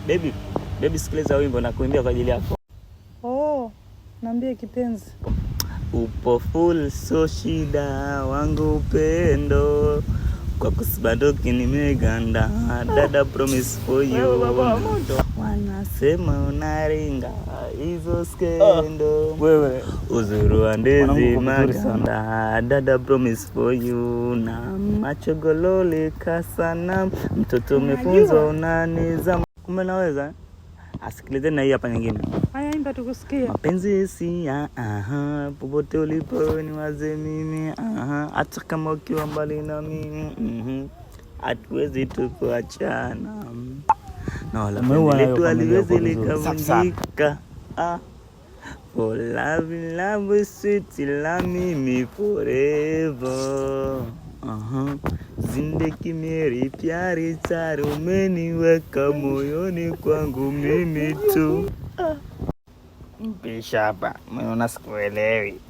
Baby sikiliza wimbo na kuimbia kwa ajili yako. Oh, naambia kipenzi. Upo full so shida wangu upendo. Kwa kusibadoki nimeganda. Dada promise for you. Wanasema unaringa hizo skendo. Uzuru wa ndizi maganda. Dada promise for you. Na macho gololi kasana. Mtoto umefunzwa unanizama. Kumbe naweza? Asikilize na hii hapa nyingine. Haya, imba tukusikia. Mapenzi si ya popote ulipo ni waze mimi hata kama ukiwa mbali na mimi hatuwezi tukuachana na wala penzi letu haliwezi likavunjika. For love sweet la mimi forever. Zindagi meri pyari taru umeniweka moyoni kwangu mimi tu. Bishapa, unaona sikuelewi.